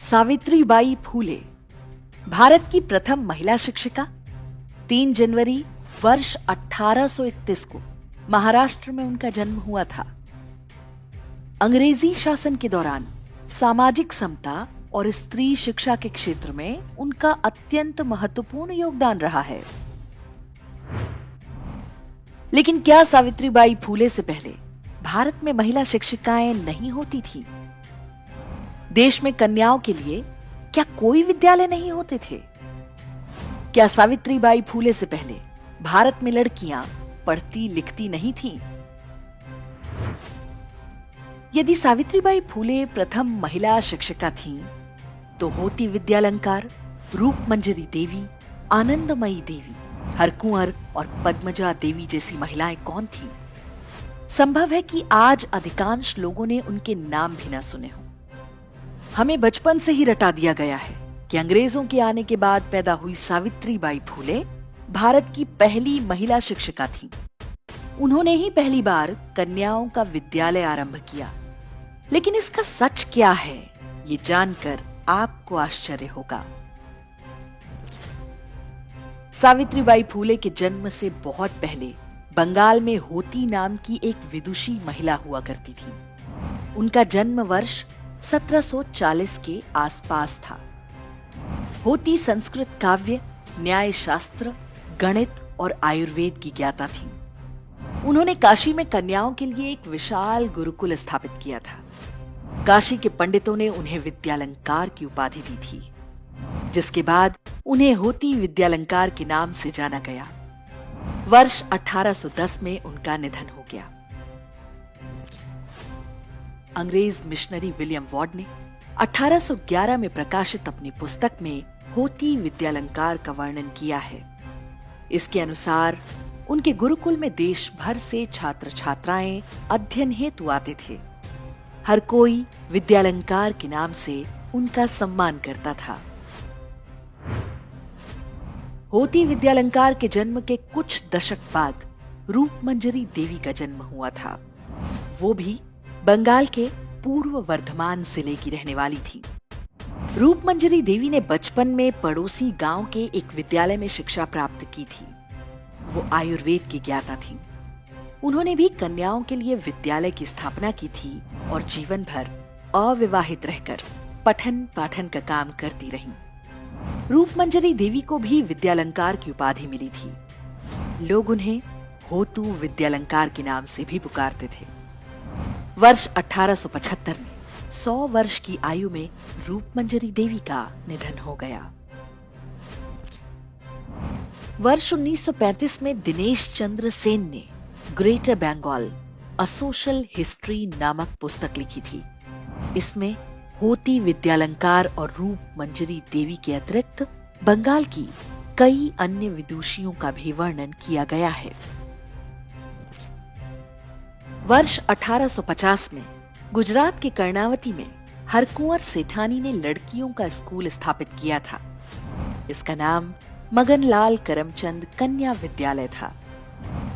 सावित्रीबाई फूले भारत की प्रथम महिला शिक्षिका 3 जनवरी वर्ष 1831 को महाराष्ट्र में उनका जन्म हुआ था। अंग्रेजी शासन के दौरान सामाजिक समता और स्त्री शिक्षा के क्षेत्र में उनका अत्यंत महत्वपूर्ण योगदान रहा है। लेकिन क्या सावित्रीबाई फूले से पहले भारत में महिला शिक्षिकाएं नहीं होती थीं? देश में कन्याओं के लिए क्या कोई विद्यालय नहीं होते थे? क्या सावित्रीबाई फूले से पहले भारत में लड़कियां पढ़ती लिखती नहीं थीं? यदि सावित्रीबाई फूले प्रथम महिला शिक्षिका थीं, तो होती विद्यालंकार, रूपमंजरी देवी, आनंदमयी देवी, हरकुंवर और पद्मजा देवी जैसी महिलाएं कौन थीं? संभव है कि आज अधिकांश लोगों ने उनके नाम भी ना सुने हों। हमें बचपन से ही रटा दिया गया है कि अंग्रेजों के आने के बाद पैदा हुई सावित्रीबाई फूले भारत की पहली महिला शिक्षिका थीं। उन्होंने ही पहली बार कन्याओं का विद्यालय आरंभ किया। लेकिन इसका सच क्या है, ये जानकर आपको आश्चर्य होगा। सावित्रीबाई फूले के जन्म से बहुत पहले बंगाल में होती नाम की एक विदुषी महिला हुआ करती थी। उनका जन्म वर्ष 1740 के आसपास था। होती संस्कृत काव्य, न्याय शास्त्र, गणित और आयुर्वेद की ज्ञाता थीं। उन्होंने काशी में कन्याओं के लिए एक विशाल गुरुकुल स्थापित किया था। काशी के पंडितों ने उन्हें विद्यालंकार की उपाधि दी थी, जिसके बाद उन्हें होती विद्यालंकार के नाम से जाना गया। वर्ष 1810 में उनका निधन हो गया। अंग्रेज मिशनरी विलियम वार्ड ने 1811 में प्रकाशित अपनी पुस्तक में होती विद्यालंकार का वर्णन किया है। इसके अनुसार उनके गुरुकुल में देश भर से छात्र छात्राएं अध्ययन हेतु आते थे। हर कोई विद्यालंकार के नाम से उनका सम्मान करता था। होती विद्यालंकार के जन्म के कुछ दशक बाद रूपमंजरी देवी का जन्म हुआ था। वो भी बंगाल के पूर्व वर्धमान जिले की रहने वाली थी। रूपमंजरी देवी ने बचपन में पड़ोसी गांव के एक विद्यालय में शिक्षा प्राप्त की थी। वो आयुर्वेद की ज्ञाता थी। उन्होंने भी कन्याओं के लिए विद्यालय की स्थापना की थी और जीवन भर अविवाहित रहकर पठन पाठन का काम करती रहीं। रूपमंजरी देवी को भी विद्यालंकार की उपाधि मिली थी। लोग उन्हें होतू विद्यालंकार के नाम से भी पुकारते थे। वर्ष 1875 में 100 वर्ष की आयु में रूपमंजरी देवी का निधन हो गया। वर्ष 1935 में दिनेश चंद्र सेन ने greater Bengal a social history नामक पुस्तक लिखी थी। इसमें होती विद्यालंकार और रूपमंजरी देवी के अतिरिक्त बंगाल की कई अन्य विदुषियों का भी वर्णन किया गया है। वर्ष 1850 में गुजरात के कर्णावती में हरकुंवर सेठानी ने लड़कियों का स्कूल स्थापित किया था। इसका नाम मगनलाल करमचंद कन्या विद्यालय था।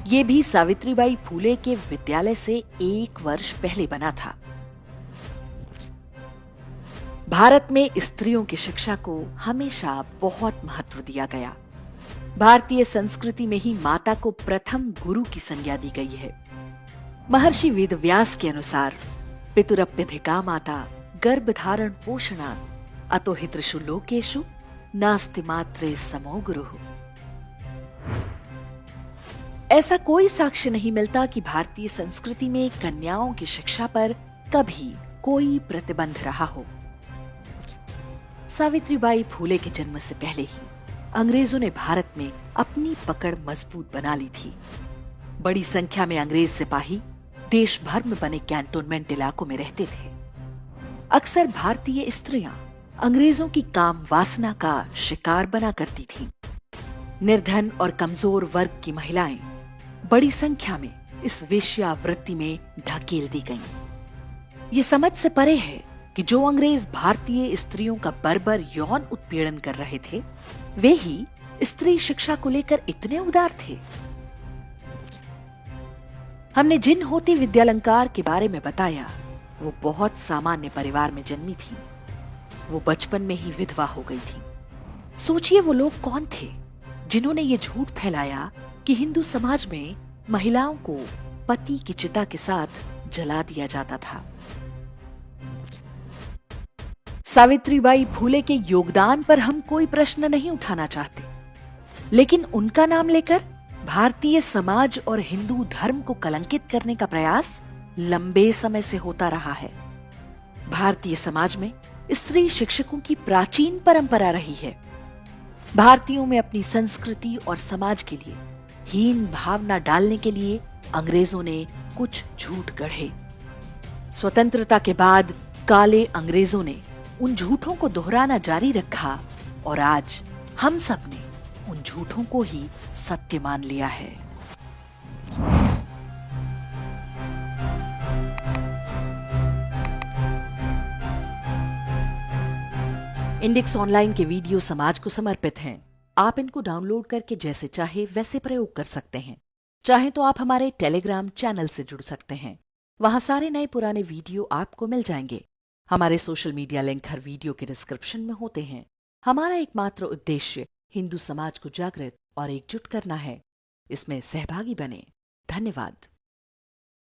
यह भी सावित्रीबाई फूले के विद्यालय से 1 वर्ष पहले बना था। भारत में स्त्रियों की शिक्षा को हमेशा बहुत महत्व दिया गया। भारतीय संस्कृति में ही माता को प्रथम गुरु की संज्ञा दी गई है। महर्षि वेदव्यास के अनुसार पितुरप्यधिका माता गर्भधारण पोषणात् अतो हितृषु लोकेषु नास्ति मात्रे समो गुरुः। ऐसा कोई साक्ष्य नहीं मिलता कि भारतीय संस्कृति में कन्याओं की शिक्षा पर कभी कोई प्रतिबंध रहा हो। सावित्रीबाई फूले के जन्म से पहले ही अंग्रेजों ने भारत में अपनी पकड़ मजबूत बना ली थी। बड़ी संख्या में अंग्रेज सिपाही देश भर में बने कैंटोनमेंट इलाकों में रहते थे। अक्सर भारतीय स्त्रियां अंग्रेजों की काम वासना का शिकार बना करती थीं। निर्धन और कमजोर वर्ग की महिलाएं बड़ी संख्या में इस वेश्यावृत्ति में ढकेल दी गईं। ये समझ से परे है कि जो अंग्रेज भारतीय स्त्रियों का बर्बर यौन उत्पीड़न कर रहे थे, वे ही स्त्री शिक्षा को लेकर इतने उदार थे। हमने जिन होती विद्यालंकार के बारे में बताया, वो बहुत सामान्य परिवार में जन्मी थी। वो बचपन में ही विधवा हो गई थी। सोचिए वो लोग कौन थे जिन्होंने ये झूठ फैलाया कि हिंदू समाज में महिलाओं को पति की चिता के साथ जला दिया जाता था। सावित्रीबाई फूले के योगदान पर हम कोई प्रश्न नहीं उठाना चाहते, लेकिन उनका नाम लेकर भारतीय समाज और हिंदू धर्म को कलंकित करने का प्रयास लंबे समय से होता रहा है। भारतीय समाज में स्त्री शिक्षकों की प्राचीन परंपरा रही है। भारतीयों में अपनी संस्कृति और समाज के लिए हीन भावना डालने के लिए अंग्रेजों ने कुछ झूठ गढ़े। स्वतंत्रता के बाद काले अंग्रेजों ने उन झूठों को दोहराना जारी रखा और आज हम सब ने उन झूठों को ही सत्य मान लिया है। इंडेक्स ऑनलाइन के वीडियो समाज को समर्पित हैं। आप इनको डाउनलोड करके जैसे चाहे वैसे प्रयोग कर सकते हैं। चाहे तो आप हमारे टेलीग्राम चैनल से जुड़ सकते हैं। वहां सारे नए पुराने वीडियो आपको मिल जाएंगे। हमारे सोशल मीडिया लिंक हर वीडियो के डिस्क्रिप्शन में होते हैं। हमारा एकमात्र उद्देश्य हिंदू समाज को जागृत और एकजुट करना है। इसमें सहभागी बने। धन्यवाद।